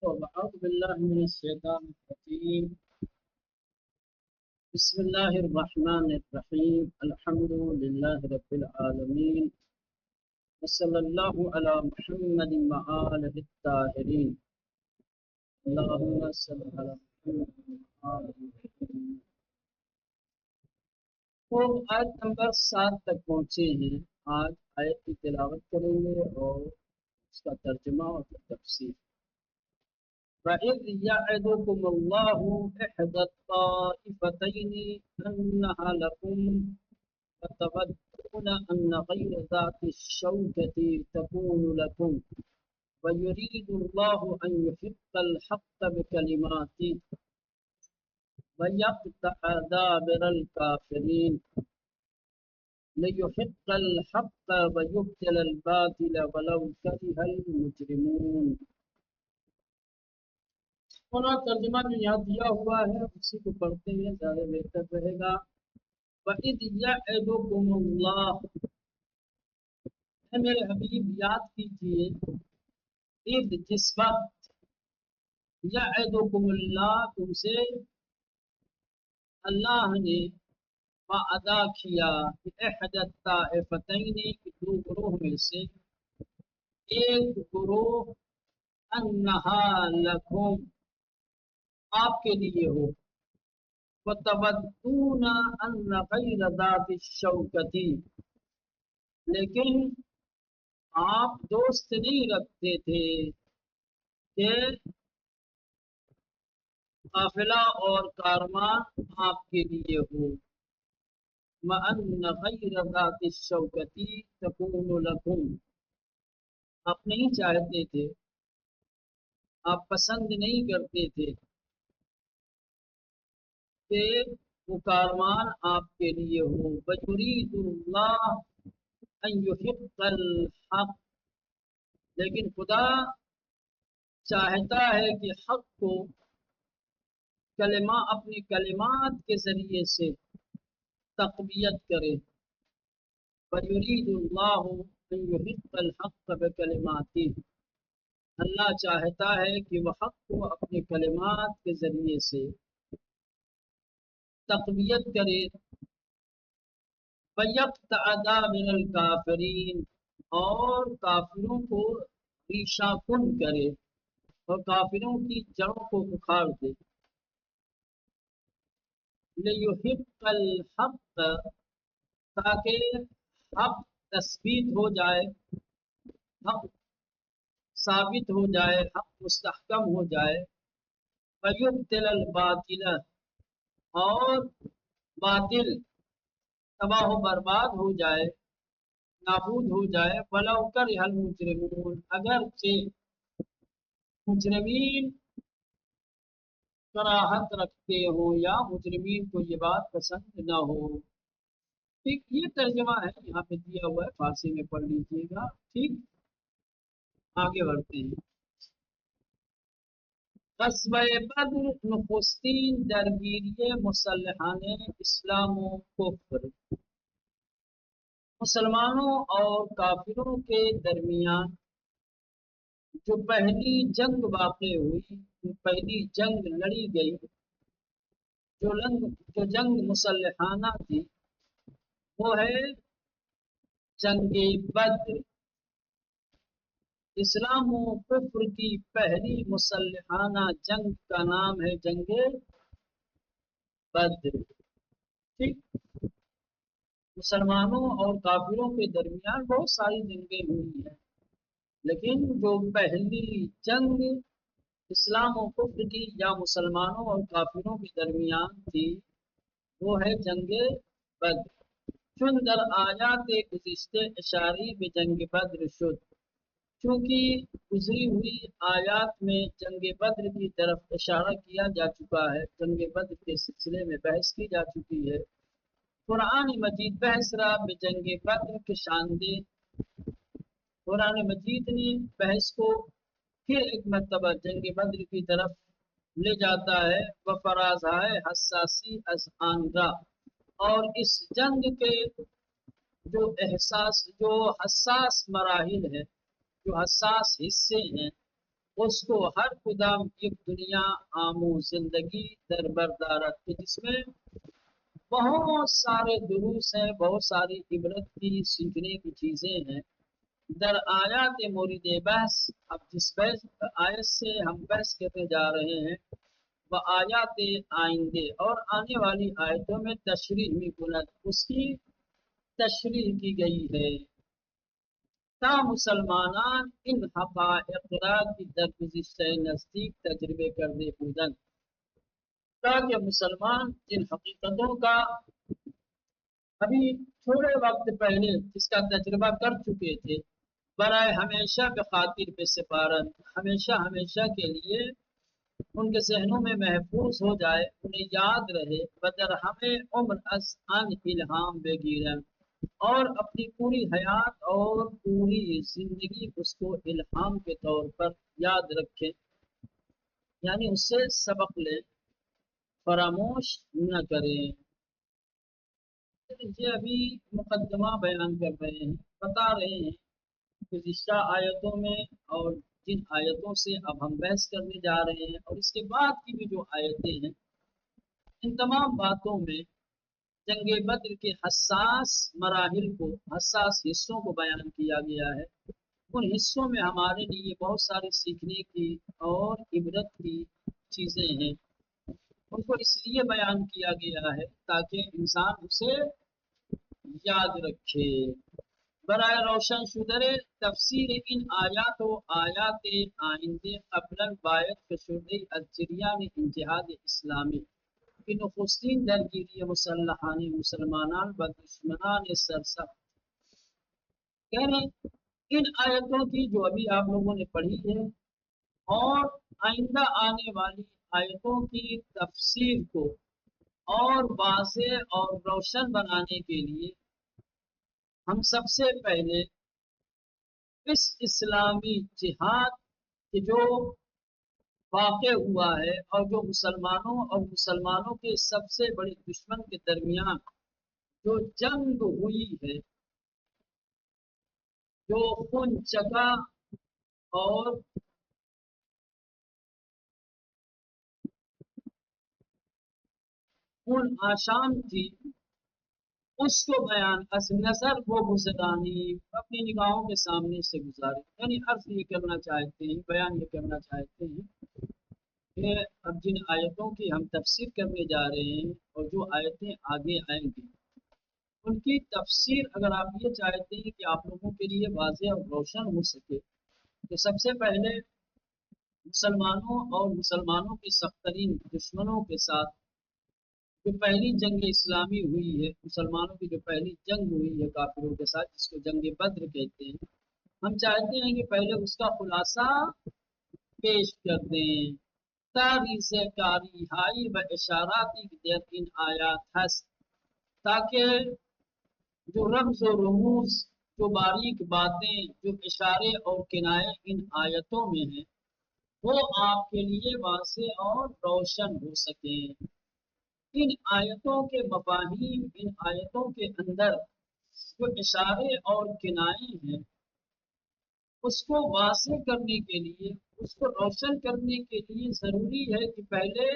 أعوذ بالله من الشيطان الرجيم. بسم الله الرحمن الرحيم. الحمد لله رب العالمين، وصلى الله على محمد وآله الطاهرين. اللهم صل على محمد وآل محمد. تو آیت نمبر 7 تک پہنچے ہیں. آج آیت کی تلاوت کریں گے اور اس کا ترجمہ اور تفسیر. وَإِذْ يَعِدُكُمُ اللَّهُ إِحْدَى الطَّائِفَتَيْنِ أَنَّهَا لَكُمْ وَتَوَدُّونَ أَنَّ غَيْرَ ذَاتِ الشَّوْكَةِ تَكُونُ لَكُمْ وَيُرِيدُ اللَّهُ أَنْ يُحِقَّ الْحَقَّ بِكَلِمَاتِهِ وَيَقْطَعَ دَابِرَ الْكَافِرِينَ لِيُحِقَّ الْحَقَّ وَيُبْطِلَ الْبَاطِلَ وَلَوْ كَرِهَ الْمُجْرِمُونَ. پورا ترجمہ جو یہاں دیا ہوا ہے اسی کو پڑھتے ہیں، زیادہ بہتر رہے گا. وَإِذْ يَعِدُكُمُ اللَّهُ، اے میرے حبیب یاد کیجئے، اذ جس وقت، یعدکم اللہ تم سے اللہ نے وعدہ کیا، احد الطائفتین دو گروہ میں سے ایک گروہ، انہا لکم آپ کے لیے ہو، وَتَوَدُّونَ أَنَّ غَيْرَ ذَاتِ الشَّوْكَةِ لیکن آپ دوست نہیں رکھتے تھے کہ قافلہ اور کارواں آپ کے لیے ہو. وَأَنَّ غَيْرَ ذَاتِ الشَّوْكَةِ تَكُونُ لَكُمْ آپ نہیں چاہتے تھے، آپ پسند نہیں کرتے تھے کہ وہ کارمان آپ کے لیے ہو. وَيُرِيدُ اللَّهُ أَن يُحِقَّ الْحَقَّ لیکن خدا چاہتا ہے کہ حق کو اپنی کلمات کے ذریعے سے تقویت کرے. وَيُرِيدُ اللَّهُ أَن يُحِقَّ الْحَقَّ بِكَلِمَاتِهِ اللہ چاہتا ہے کہ وہ حق کو اپنے کلمات کے ذریعے سے تقویت کرے. وَيَقْطَعَ دَابِرَ الْكَافِرِينَ اور کافروں کو ریشہ کن کرے اور کافروں کی جڑوں کو اکھاڑ دے. لِيُحِقَّ الْحَقَّ تاکہ حق تثبیت ہو جائے، حق ثابت ہو جائے، حق مستحکم ہو جائے. وَيُبْطِلَ الْبَاطِلَ اور باطل تباہ و برباد ہو جائے، نابود ہو جائے. وَلَوْ كَرِهَ الْمُجْرِمُونَ اگرچہ مجرمین کراہت رکھتے ہوں یا مجرمین کو یہ بات پسند نہ ہو. ٹھیک، یہ ترجمہ ہے یہاں پہ دیا ہوا ہے، فارسی میں پڑھ لیجیے گا. ٹھیک، آگے بڑھتے ہیں. غزوہ بدر نخستین درگیری مسلحانہ اسلام و کفر، مسلمانوں اور کافروں کے درمیان جو پہلی جنگ واقع ہوئی، پہلی جنگ لڑی گئی، جو جنگ مسلحانہ تھی وہ ہے جنگ بدر. اسلام و کفر کی پہلی مسلحانہ جنگ کا نام ہے جنگ بدر. ٹھیک، مسلمانوں اور کافروں کے درمیان بہت ساری جنگیں ہوئی ہیں، لیکن جو پہلی جنگ اسلام و کفر کی یا مسلمانوں اور کافروں کے درمیان تھی وہ ہے جنگ بدر. چون در آیات گزشتہ اشاری بے جنگ بدر شد، چونکہ گزری ہوئی آیات میں جنگ بدر کی طرف اشارہ کیا جا چکا ہے، جنگ بدر کے سلسلے میں بحث کی جا چکی ہے. قرآن مجید بحث را بے جنگ بدر کے شاندے، قرآن مجید نے بحث کو پھر ایک مرتبہ جنگ بدر کی طرف لے جاتا ہے. وفراز ہے حساسی از آن را اور اس جنگ کے جو حساس مراحل ہیں، جو حساس حصے ہیں، اس کو ہر قدم ایک دنیا آمو زندگی در بردارت کے، جس میں بہت سارے دروس ہیں، بہت ساری عبرت کی سیکھنے کی چیزیں ہیں۔ در آیات مورد بحث، اب جس بحث آیت سے ہم بحث کرنے جا رہے ہیں وہ آیات آئندے اور آنے والی آیتوں میں تشریح بھی بلند اس کی تشریح کی گئی ہے، تا مسلمانان ان حقائق را کی در گزشتہ نزدیک تجربے کرنے بودن، تاکہ مسلمان جن حقیقتوں کا ابھی تھوڑے وقت پہلے جس کا تجربہ کر چکے تھے، برائے ہمیشہ بخاطر پہ سپارت، ہمیشہ ہمیشہ کے لیے ان کے ذہنوں میں محفوظ ہو جائے، انہیں یاد رہے، بدر ہمیں عمر از ان الہام بگیرن، اور اپنی پوری حیات اور پوری زندگی اس کو الہام کے طور پر یاد رکھیں، یعنی اس سے سبق لیں، فراموش نہ کریں۔ یہ ابھی مقدمہ بیان کر رہے ہیں، بتا رہے ہیں گزشتہ آیتوں میں اور جن آیتوں سے اب ہم بحث کرنے جا رہے ہیں اور اس کے بعد کی بھی جو آیتیں ہیں، ان تمام باتوں میں جنگ بدر کے حساس مراحل کو، حساس حصوں کو بیان کیا گیا ہے۔ ان حصوں میں ہمارے لیے بہت ساری سیکھنے کی اور عبرت کی چیزیں ہیں، ان کو اس لیے بیان کیا گیا ہے تاکہ انسان اسے یاد رکھے۔ برائے روشن شدر تفسیر ان آیات و آیات آئندے قبل باید فشردی از جریان انجہاد اسلامی کی نخستین درگیری مسلحان مسلمانان و دشمنان سرسخت، کہہ رہے ہیں ان آیتوں کی جو ابھی آپ لوگوں نے پڑھی ہے اور آئندہ آنے والی آیتوں کی تفسیر کو اور واضح اور روشن بنانے کے لیے ہم سب سے پہلے اس اسلامی جہاد کے جو واقع ہوا ہے اور جو مسلمانوں کے سب سے بڑے دشمن کے درمیان جو جنگ ہوئی ہے، جو خون چکا اور خون آشام تھی، اس کو بیان از نظر وہ گزرانی، اپنی نگاہوں کے سامنے سے گزاری، یعنی عرض یہ کرنا چاہتے ہیں، بیان یہ کرنا چاہتے ہیں کہ اب جن آیتوں کی ہم تفسیر کرنے جا رہے ہیں اور جو آیتیں آگے آئیں گی ان کی تفسیر اگر آپ یہ چاہتے ہیں کہ آپ لوگوں کے لیے واضح اور روشن ہو سکے تو سب سے پہلے مسلمانوں کے سخت ترین دشمنوں کے ساتھ جو پہلی جنگ اسلامی ہوئی ہے، مسلمانوں کی جو پہلی جنگ ہوئی ہے کافروں کے ساتھ، جس کو جنگ بدر کہتے ہیں، ہم چاہتے ہیں کہ پہلے اس کا خلاصہ پیش کر دیں۔ تاریخ کاری ہائی و اشاراتی در ان آیات ہست، تاکہ جو رمز و رموز، جو باریک باتیں، جو اشارے اور کنائے ان آیتوں میں ہیں وہ آپ کے لیے واضح اور روشن ہو سکیں۔ ان آیتوں کے مفاہیم، ان آیتوں کے اندر جو اشارے اور کنائے ہیں اس کو واضح کرنے کے لیے، اس کو روشن کرنے کے لیے ضروری ہے کہ پہلے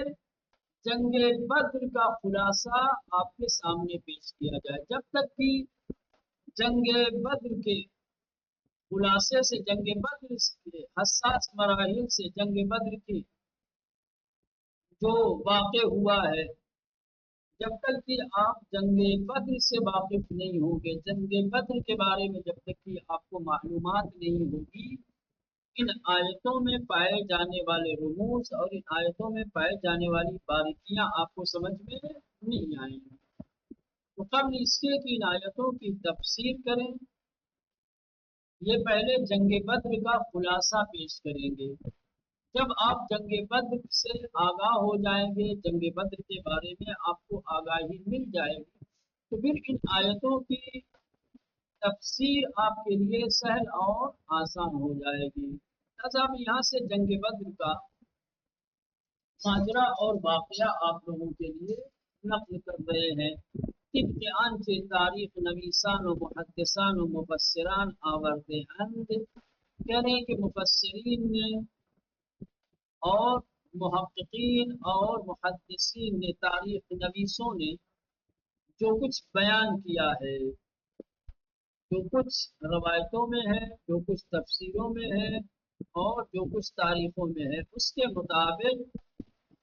جنگ بدر کا خلاصہ آپ کے سامنے پیش کیا جائے۔ جب تک کہ جنگ بدر کے خلاصے سے، جنگ بدر کے حساس مراحل سے، جنگ بدر کی جو واقع ہوا ہے، جب تک کہ آپ جنگ بدر سے واقف نہیں ہوں گے، جنگ بدر کے بارے میں جب تک کہ آپ کو معلومات نہیں ہوگی، ان آیتوں میں پائے جانے والے رموز اور ان آیتوں میں پائے جانے والی باریکیاں آپ کو سمجھ میں نہیں آئیں گی۔ تو قبل اس کے کہ ان آیتوں کی تفسیر کریں، یہ پہلے جنگ بدر کا خلاصہ پیش کریں گے۔ جب آپ جنگ بدر سے آگاہ ہو جائیں گے، جنگ بدر کے بارے میں آپ کو آگاہی مل جائے گی، تو پھر ان آیتوں کی تفسیر آپ کے لیے سہل اور آسان ہو جائے گی۔ اب یہاں سے جنگ بدر کا ماجرا اور واقعہ آپ لوگوں کے لیے نقل کر رہے ہیں۔ طبق آنچہ تاریخ نویسان و محدثان و مفسران آورتے اند، کہہ رہے ہیں کہ مفسرین نے اور محققین اور محدثین نے، تاریخ نویسوں نے جو کچھ بیان کیا ہے، جو کچھ روایتوں میں ہے، جو کچھ تفسیروں میں ہے، اور جو کچھ تاریخوں میں ہے، اس کے مطابق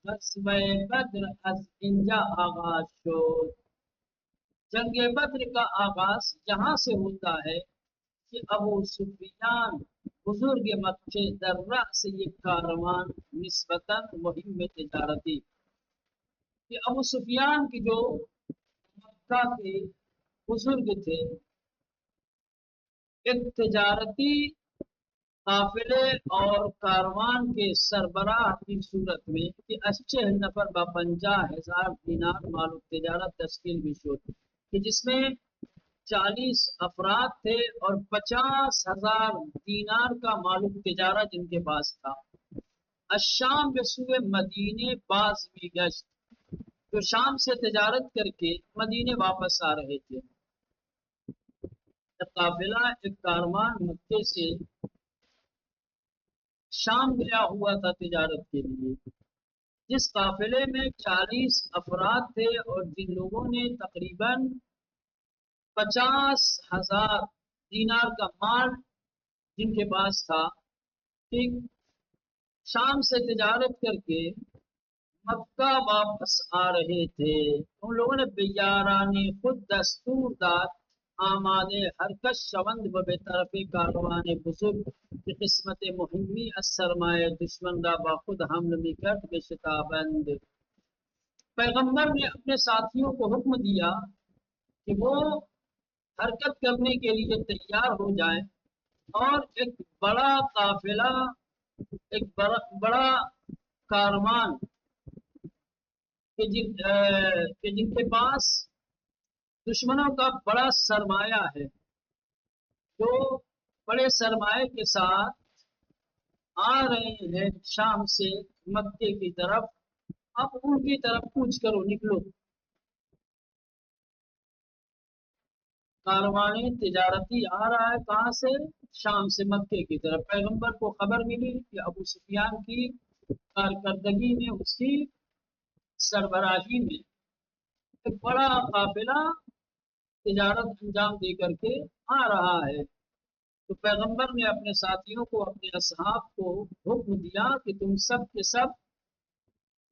غزوہ بدر از اینجا آغاز شد۔ جنگ بدر کا آغاز یہاں سے ہوتا ہے کہ ابو سفیان بزرگ مکے در رأس یہ کاروان نسبتاً مہم تجارتی، کہ ابو سفیان کی جو مکہ کے بزرگ تھے، ایک تجارتی قافلے اور کاروان کے سربراہ کی صورت میں کہ 80 نفر با 50,000 دینار مال و تجارت تشکیل بھی شد، کہ جس میں 40 افراد تھے اور 50,000 دینار کا مال و تجارت جن کے پاس تھا۔ الشام بسوئے مدینے باز بھی گشت، جو شام سے تجارت کر کے مدینے واپس آ رہے تھے۔ ایک قافلہ، ایک کاروان مکے سے شام گیا ہوا تھا تجارت کے لیے، جس قافلے میں 40 افراد تھے اور جن لوگوں نے تقریباً 50,000 دینار کا مال جن کے پاس تھا، ٹھیک، شام سے تجارت کر کے مکہ واپس آ رہے تھے۔ ان لوگوں نے بیارانی خود دستور داد آمادے حرکت شوند و بے طرف کاروان بزرگ کی قسمت مہمی از سرمایہ دشمن را با خود حمل میکرد بے شتابند۔ پیغمبر نے اپنے ساتھیوں کو حکم دیا کہ وہ حرکت کرنے کے لیے تیار ہو جائیں، اور ایک بڑا قافلہ، ایک بڑا کاروان کہ جن کے پاس دشمنوں کا بڑا سرمایہ ہے، جو بڑے سرمایہ کے ساتھ آ رہے ہیں شام سے مکے کی طرف، اب ان کی طرف کوچ کرو، نکلو۔ کاروان تجارتی آ رہا ہے کہاں سے؟ شام سے مکے کی طرف۔ پیغمبر کو خبر ملی کہ ابو سفیان کی کارکردگی میں، اس کی سربراہی میں ایک بڑا قافلہ تجارت انجام دے کر کے آ رہا ہے۔ تو پیغمبر نے اپنے ساتھیوں کو، اپنے اصحاب کو حکم دیا کہ تم سب کے سب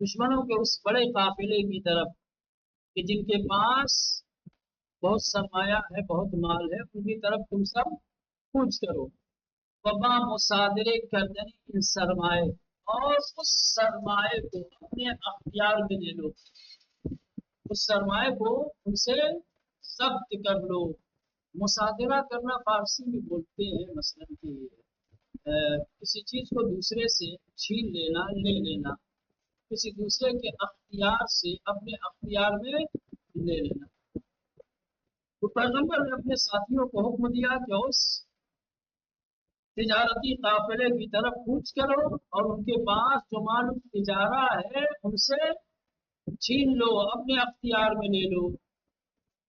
دشمنوں کے اس بڑے قافلے کی طرف، کہ جن کے پاس بہت سرمایہ ہے، بہت مال ہے، ان کی طرف تم سب کوچ کرو۔ وبا مصادرے کردن ان سرمایہ، اور اس سرمایہ کو اپنے اختیار میں لے لو، اس سرمایہ کو ان سے ضبط کر لو۔ مصادرہ کرنا فارسی میں بولتے ہیں، مثلا کہ کسی چیز کو دوسرے سے چھین لینا، لے لینا، کسی دوسرے کے اختیار سے اپنے اختیار میں لے لینا۔ تو پیغمبر نے اپنے ساتھیوں کو حکم دیا کہ اس تجارتی قافلے کی طرف کوچ کرو، اور ان کے پاس جو مال تجارہ ہے ان سے چھین لو، اپنے اختیار میں لے لو۔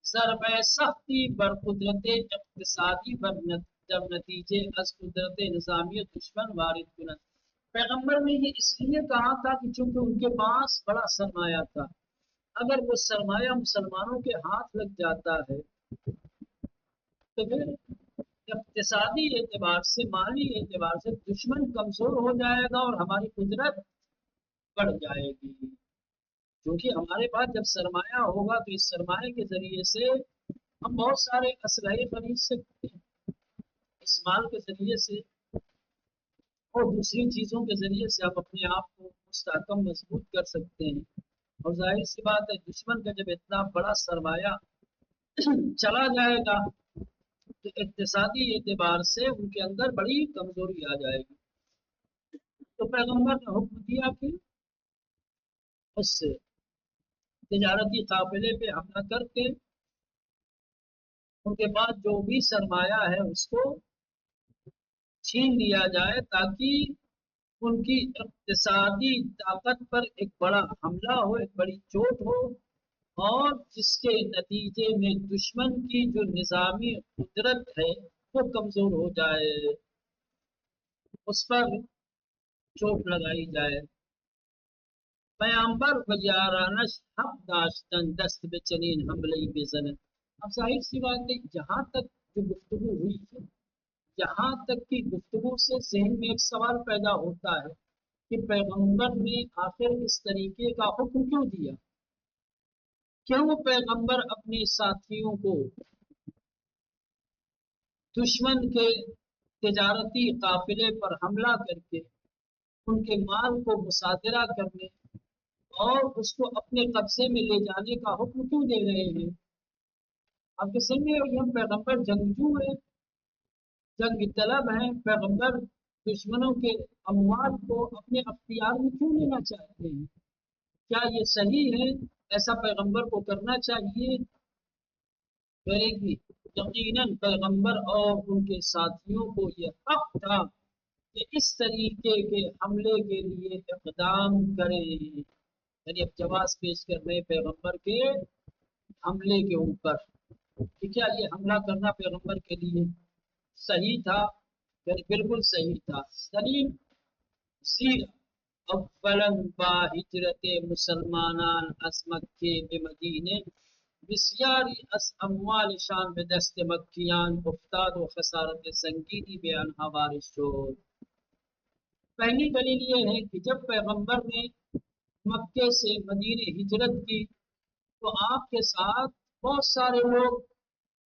ضرب سختی بر قدرت اقتصادی جب نتیجے از قدرت نظامی دشمن وارد کنند۔ پیغمبر نے یہ اس لیے کہا تھا کہ چونکہ ان کے پاس بڑا سرمایہ تھا، اگر وہ سرمایہ مسلمانوں کے ہاتھ لگ جاتا ہے تو پھر اقتصادی اعتبار سے، مالی اعتبار سے دشمن کمزور ہو جائے گا اور ہماری قدرت بڑھ جائے گی۔ کیونکہ ہمارے پاس جب سرمایہ ہوگا تو اس سرمایہ کے ذریعے سے ہم بہت سارے اسلحے خرید سکتے ہیں، اس مال کے ذریعے سے اور دوسری چیزوں کے ذریعے سے ہم اپنے آپ کو مستحکم مضبوط کر سکتے ہیں۔ اور ظاہر سی بات ہے، دشمن کا جب اتنا بڑا سرمایہ چلا جائے گا تو اقتصادی اعتبار سے ان کے اندر بڑی کمزوری آ جائے گی۔ تو پیغمبر نے حکم دیا کہ اس سے تجارتی قافلے پہ حملہ کر کے ان کے پاس جو بھی سرمایہ ہے اس کو چھین لیا جائے، تاکہ ان کی اقتصادی طاقت پر ایک بڑا حملہ ہو، ایک بڑی چوٹ ہو، اور جس کے نتیجے میں دشمن کی جو نظامی قدرت ہے وہ کمزور ہو جائے۔ اس پر چوٹ لگائی جائے. پیامبر بجارانش حق داشتن دست به چنین حمله بزنه. اب ظاہر سی بات ہے، جہاں تک جو گفتگو ہوئی ہے، جہاں تک کی گفتگو سے ذہن میں ایک سوال پیدا ہوتا ہے کہ پیغمبر نے آخر اس طریقے کا حکم کیوں دیا؟ کیوں پیغمبر اپنے ساتھیوں کو دشمن کے تجارتی قافلے پر حملہ کر کے ان کے مال کو مصادرہ کرنے اور اس کو اپنے قبضے میں لے جانے کا حکم کیوں دے رہے ہیں؟ آپ کے سامنے ہم پیغمبر جنگجو ہیں، جنگ طلب ہیں، پیغمبر دشمنوں کے اموال کو اپنے اختیار میں کیوں لینا چاہتے ہیں؟ کیا یہ صحیح ہے؟ ایسا پیغمبر کو کرنا چاہیے؟ کرے گی. یقیناً پیغمبر اور ان کے ساتھیوں کو یہ حق تھا کہ اس طریقے کے حملے کے لیے اقدام کریں. یعنی اب جواز پیش کر رہے پیغمبر کے حملے کے اوپر کہ کیا یہ حملہ کرنا پیغمبر کے لیے صحیح تھا؟ یعنی بالکل صحیح تھا. دلیل زیر اولا با ہجرت مسلمانان از مکے به مدینه بسیاری از اموال شان به دست مکیان افتاد و خسارت سنگینی به آنها وارد شد. پہلی دلیل یہ ہے کہ جب پیغمبر نے مکے سے مدینے ہجرت کی تو آپ کے ساتھ بہت سارے لوگ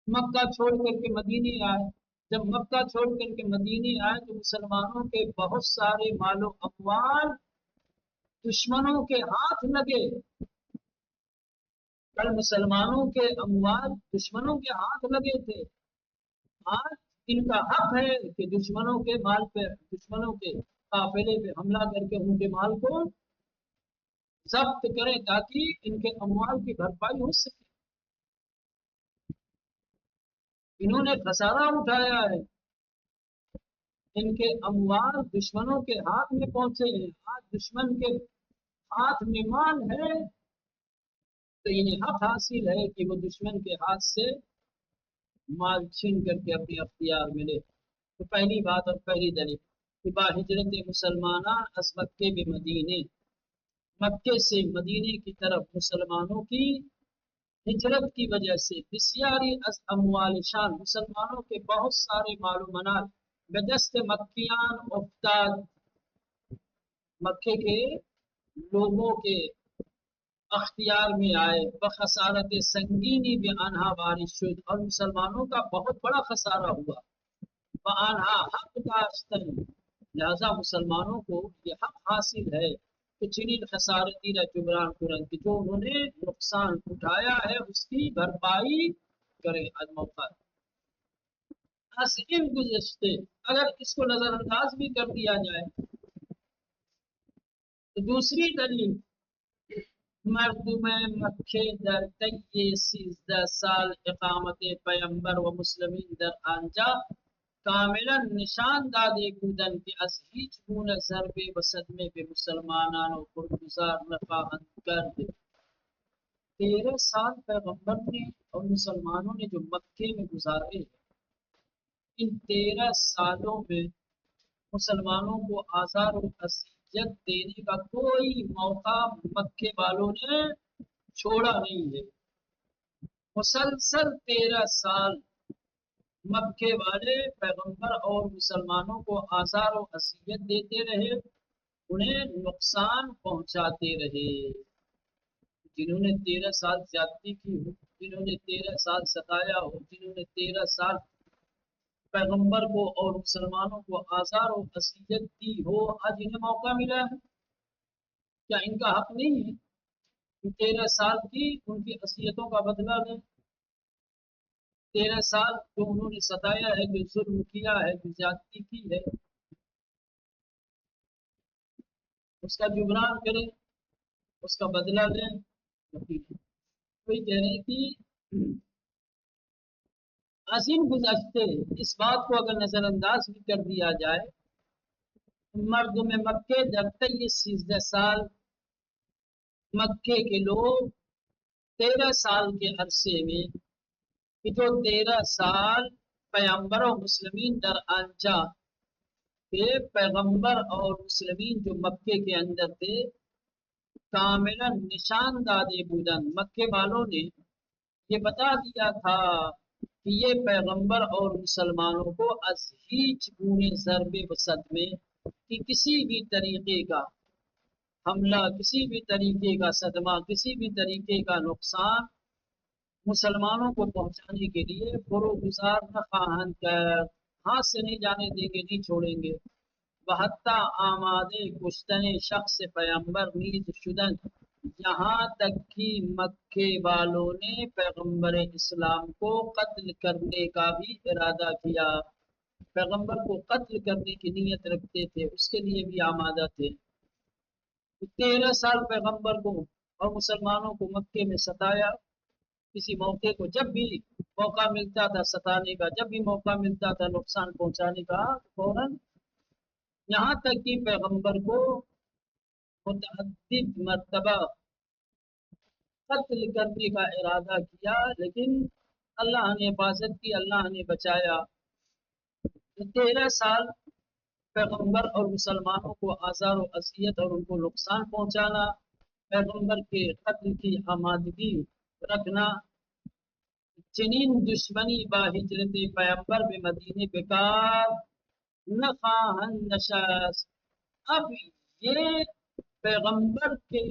مکہ چھوڑ کر کے مدینے آئے. جب مکہ چھوڑ کر کے مدینے آئے تو مسلمانوں کے بہت سارے مال و اموال دشمنوں کے ہاتھ لگے. کل مسلمانوں کے اموال دشمنوں کے ہاتھ لگے تھے، آج ان کا حق ہے کہ دشمنوں کے مال پہ، دشمنوں کے قافلے پہ حملہ کر کے ان کے مال کو ضبط کریں تاکہ ان کے اموال کی بھرپائی ہو سکے. انہوں نے خسارہ اٹھایا ہے، ان کے اموال دشمنوں کے ہاتھ میں پہنچے ہیں. آج دشمن کے ہاتھ میں مال ہے تو انہیں حق حاصل ہے کہ وہ دشمن کے ہاتھ سے مال چھین کر کے اپنے اختیار میں لے. تو پہلی بات اور پہلی دلیل کہ با ہجرت مسلمانان از مکے به مدینے، مکے سے مدینے کی طرف مسلمانوں کی ہجرت کی وجہ سے بسیاری از اموال شان، مسلمانوں کے بہت سارے مال و منال بدست مکیان افتاد، مکے کے لوگوں کے اختیار میں آئے. بخسارت سنگینی بھی آنہا بارش شد، اور مسلمانوں کا بہت بڑا خسارہ ہوا. بآنہا حق داشتن، لہذا مسلمانوں کو یہ حق حاصل ہے کہ چنین خسارتی را جبران کرن، کہ جو انہوں نے نقصان اٹھایا ہے اس کی بھرپائی کریں. از موقع از ان گزشتے اگر اس کو نظر انداز بھی کر دیا جائے تو دوسری دلیل مردم مکے در طی 13 سال اقامت پیمبر و مسلمین در آنجا کاملا نشان دادے بودن کہ از هیچ گونه ضربے و صدمے به مسلمانان و برگزار نخواهند کرد. 13 سال پیغمبر نے اور مسلمانوں نے جو مکے میں گزارے، ان 13 سالوں میں مسلمانوں کو آزار و اذیت دینے کا کوئی موقع مکے والوں نے چھوڑا نہیں ہے. مسلسل 13 سال مکے والے پیغمبر اور مسلمانوں کو آزار و اذیت دیتے رہے، انہیں نقصان پہنچاتے رہے. جنہوں نے 13 سال زیادتی کی ہو، جنہوں نے 13 سال ستایا ہو، جنہوں نے 13 سال پیغمبر کو اور مسلمانوں کو آزار و اذیت دی ہو، آج انہیں موقع ملا ہے. کیا ان کا حق نہیں ہے کہ 13 سال کی ان کی اذیتوں کا بدلہ لیں؟ 13 سال جو انہوں نے ستایا ہے، جو ظلم کیا ہے، جو زیادتی کی ہے، اس کا جبران کریں، اس کا بدلہ لیں. کوئی کہہ رہے ہیں کہ عظیم گزشتے اس بات کو اگر نظر انداز بھی کر دیا جائے، مردم مکے در طی 13 سال، مکے کے لوگ 13 سال کے عرصے میں، کہ جو 13 سال پیامبر و مسلمین در آنجا کہ پیغمبر اور مسلمین جو مکے کے اندر تھے کاملا نشان دادے بودن، مکے والوں نے یہ بتا دیا تھا کہ یہ پیغمبر اور مسلمانوں کو از ہیچ گونے ضرب وسط میں کہ کسی بھی طریقے کا حملہ، کسی بھی طریقے کا صدمہ، کسی بھی طریقے کا نقصان مسلمانوں کو پہنچانے کے لیے فروگزار نہ خواہند کر، ہاتھ سے نہیں جانے دیں گے، نہیں چھوڑیں گے۔ بہتا آمادے کشتن شخص پیغمبر نیز شدن، یہاں تک کہ مکے والوں نے پیغمبر اسلام کو قتل کرنے کا بھی ارادہ کیا، پیغمبر کو قتل کرنے کی نیت رکھتے تھے، اس کے لیے بھی آمادہ تھے۔ 13 سال پیغمبر کو اور مسلمانوں کو مکے میں ستایا، کسی موقع کو جب بھی موقع ملتا تھا ستانے کا، جب بھی موقع ملتا تھا نقصان پہنچانے کا، فوراً یہاں تک کہ پیغمبر کو متعدد مرتبہ قتل کرنے کا ارادہ کیا، لیکن اللہ نے حفاظت کی، اللہ نے بچایا۔ 13 سال پیغمبر اور مسلمانوں کو آزار و اذیت اور ان کو نقصان پہنچانا، پیغمبر کے قتل کی آمادگی رکھنا، چنین دشمنی با ہجرت پیغمبر میں مدینے بیکار نہ خواہن نشست۔ اب یہ پیغمبر کے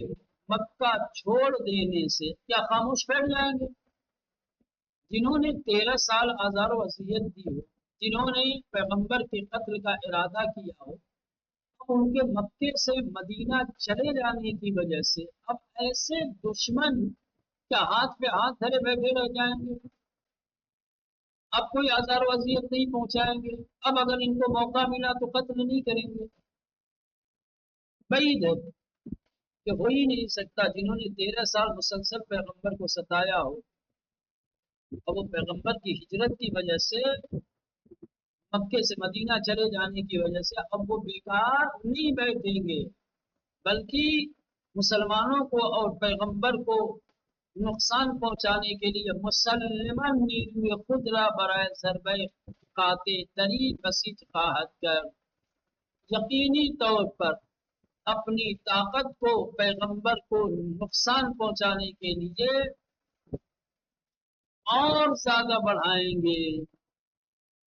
مکہ چھوڑ دینے سے کیا خاموش بیٹھ جائیں گے؟ جنہوں نے 13 سال آزار و اذیت دی ہو، جنہوں نے پیغمبر کے قتل کا ارادہ کیا ہو، اب ان کے مکے سے مدینہ چلے جانے کی وجہ سے اب ایسے دشمن کیا ہاتھ پہ ہاتھ دھرے بیٹھے رہ جائیں گے؟ اب کوئی آزار و اذیت نہیں پہنچائیں گے، اب اگر ان کو موقع ملا تو قتل نہیں کریں گے؟ بعید ہے کہ ہو ہی نہیں سکتا۔ جنہوں نے 13 سال مسلسل پیغمبر کو ستایا ہو اور وہ پیغمبر کی ہجرت کی وجہ سے مکے سے مدینہ چلے جانے کی وجہ سے اب وہ بیکار نہیں بیٹھیں گے، بلکہ مسلمانوں کو اور پیغمبر کو نقصان پہنچانے کے لیے مسلمان نیروی خود را برائے ضربہ قاطع تری بسیج خواہد کر، یقینی طور پر اپنی طاقت کو پیغمبر کو نقصان پہنچانے کے لیے اور زیادہ بڑھائیں گے،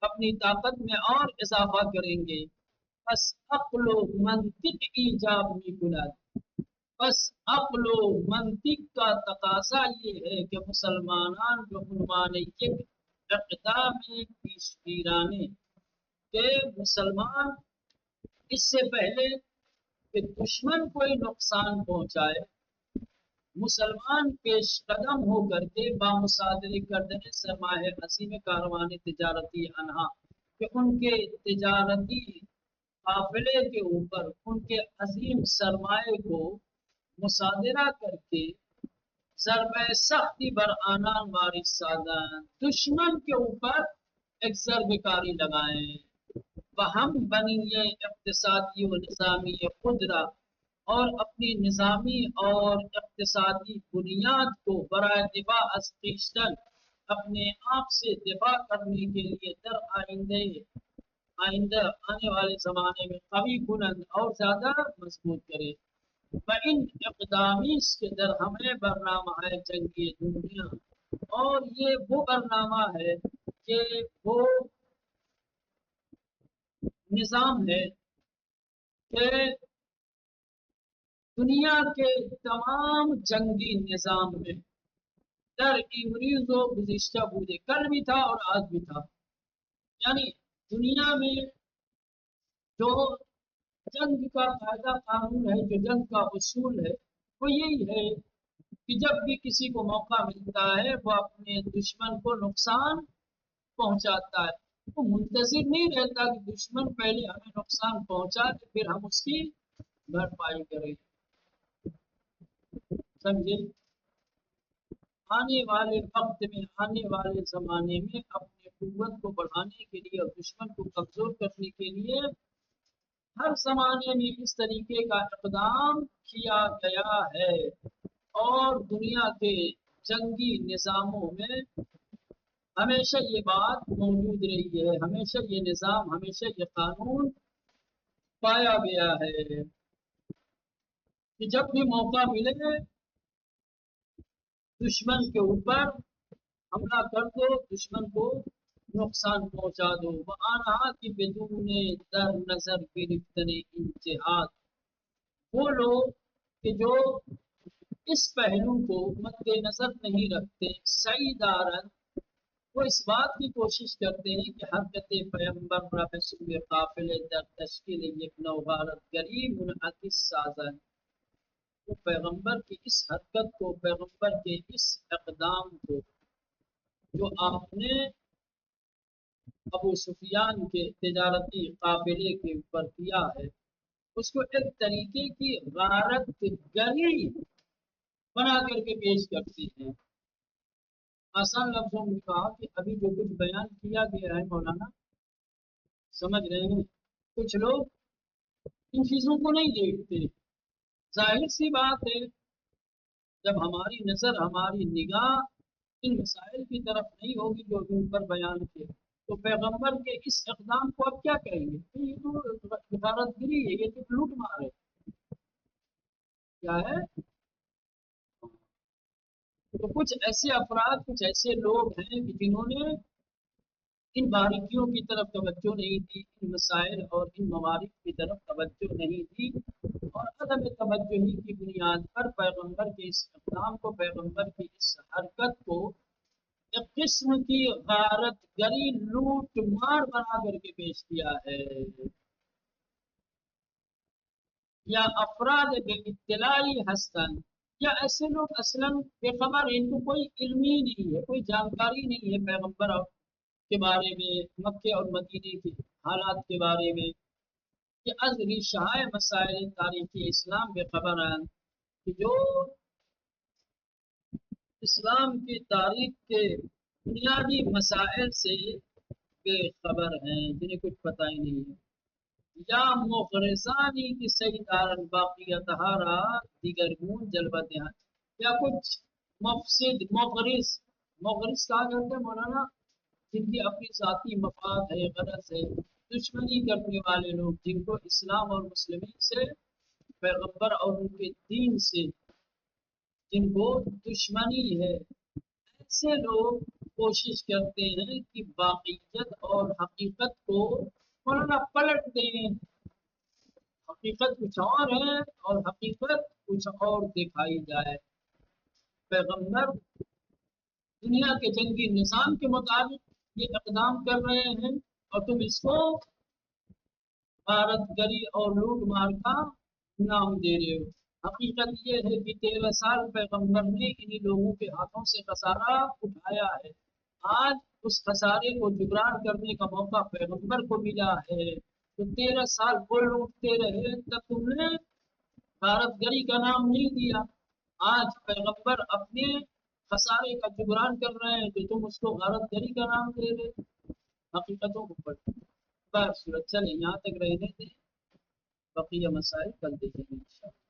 اپنی طاقت میں اور اضافہ کریں گے۔ بس عقل و منطق ایجاب نہیں کناد، بس عقل و منطق کا تقاضا یہ ہے کہ مسلمانان جو عنوان یک اقدام پیش گیرانے کہ مسلمان اس سے پہلے کہ دشمن کوئی نقصان پہنچائے، مسلمان پیش قدم ہو کر کے بامصادر کردن سرمایہ عظیم کاروان تجارتی انہا کہ ان کے تجارتی قافلے کے اوپر ان کے عظیم سرمایہ کو مصادرہ کر کے ضربہ سختی بر آنان ماری سادن، دشمن کے اوپر ایک ضرب کاری لگائیں، وہم بنی اقتصادی و نظامی قدرہ، اور اپنی نظامی اور اقتصادی بنیاد کو برائے دفاع از خویشتن اپنے آپ سے دفاع کرنے کے لیے در آئندہ آنے والے زمانے میں قوی بلند اور زیادہ مضبوط کرے۔ بَإِنْ اقدامیس کے در ہمیں برنامہ ہے جنگی دنیا، اور یہ وہ برنامہ ہے کہ وہ نظام ہے کہ دنیا کے تمام جنگی نظام میں در امریز و گزشتہ بودے، کل بھی تھا اور آج بھی تھا، یعنی دنیا میں جو جنگ کا قاعدہ قانون ہے، جو جنگ کا اصول ہے، وہ یہی ہے کہ جب بھی کسی کو موقع ملتا ہے وہ اپنے دشمن کو نقصان پہنچاتا ہے، وہ منتظر نہیں رہتا کہ دشمن پہلے ہمیں نقصان پہنچا کہ پھر ہم اس کی بھرپائی کریں، سمجھے؟ آنے والے وقت میں، آنے والے زمانے میں اپنے قوت کو بڑھانے کے لیے اور دشمن کو کمزور کرنے کے لیے ہر زمانے میں اس طریقے کا اقدام کیا گیا ہے، اور دنیا کے جنگی نظاموں میں ہمیشہ یہ بات موجود رہی ہے، ہمیشہ یہ نظام، ہمیشہ یہ قانون پایا گیا ہے کہ جب بھی موقع ملے دشمن کے اوپر حملہ کر دو، دشمن کو نقصان پہنچا دو۔ وآنہا کی بدون در نظر گرفتن انتہاد، وہ لوگ کہ جو اس پہلو کو مد نظر نہیں رکھتے، سعیدارن وہ اس بات کی کوشش کرتے ہیں کہ حرکت پیغمبر را به سوی قافلے در تشکیل یک نو غارت گری منعکس سازن، وہ پیغمبر کی اس حرکت کو، پیغمبر کے اس اقدام کو جو آپ نے ابو سفیان کے تجارتی قافلے کے اوپر کیا ہے، اس کو ایک طریقے کی غارت گری بنا کر کے پیش کرتے ہیں۔ آسان لفظوں میں کہا کہ ابھی جو کچھ بیان کیا گیا ہے مولانا، سمجھ رہے ہیں؟ کچھ لوگ ان چیزوں کو نہیں دیکھتے۔ ظاہر سی بات ہے جب ہماری نظر، ہماری نگاہ ان مسائل کی طرف نہیں ہوگی جو ان پر بیان کیے، تو پیغمبر کے اس اقدام کو اب کیا کہیں گے؟ تو یہ تو غارت گری ہے، یہ تو لوٹ مار ہے۔ کیا ہے؟ تو کچھ ایسے افراد، کچھ ایسے لوگ ہیں کہ جنہوں نے ان باریکیوں کی طرف توجہ نہیں دی، ان مسائل اور ان موارد کی طرف توجہ نہیں دی، اور عدم توجہی کی بنیاد پر پیغمبر کے اس اقدام کو، پیغمبر کی اس حرکت کو ایک قسم کی غارت گری، لوٹ مار بنا کر کے پیش کیا ہے۔ یا افراد بے اطلاعی ہستن، یا ایسے لوگ اصلاً بے خبر، ان کو کوئی علم ہی نہیں ہے، کوئی جانکاری نہیں ہے پیغمبر کے بارے میں، مکے اور مدینے کے حالات کے بارے میں، کہ از ریشہ مسائل تاریخی اسلام بے خبر ہیں، کہ جو اسلام کی تاریخ کے بنیادی مسائل سے بے خبر ہیں، جنہیں کچھ پتہ ہی نہیں ہے۔ یا مغرضانی کی سیدارن باقیتہا را دیگرگون جلوہ دہان، یا کچھ مفسد، مغرض کہا کرتے ہیں مولانا جن کی اپنی ذاتی مفاد ہے، غرض ہے، دشمنی کرنے والے لوگ، جن کو اسلام اور مسلمین سے، پیغمبر اور ان کے دین سے جن کو دشمنی ہے، ایسے لوگ کوشش کرتے ہیں کہ واقعیت اور حقیقت کو مولانا پلٹ دیں۔ حقیقت کچھ اور ہے اور حقیقت کچھ اور دکھائی جائے۔ پیغمبر دنیا کے جنگی نظام کے مطابق یہ اقدام کر رہے ہیں، اور تم اس کو غارت گری اور لوٹ مار کا نام دے رہے ہو۔ حقیقت یہ ہے کہ 13 سال پیغمبر نے انہی لوگوں کے ہاتھوں سے خسارہ اٹھایا ہے۔ آج اس خسارے کو جبران کرنے کا موقع پیغمبر کو ملا ہے، تو 13 سال وہ لوٹتے رہے، تب تم نے غارت گری کا نام نہیں دیا۔ آج پیغمبر اپنے خسارے کا جبران کر رہے ہیں تو تم اس کو غارت گری کا نام دے رہے۔ حقیقتوں کو پڑھتے بس صورت چلیں یہاں تک رہنے دیں، بقیہ مسائل کل دیکھیں گے انشاءاللہ۔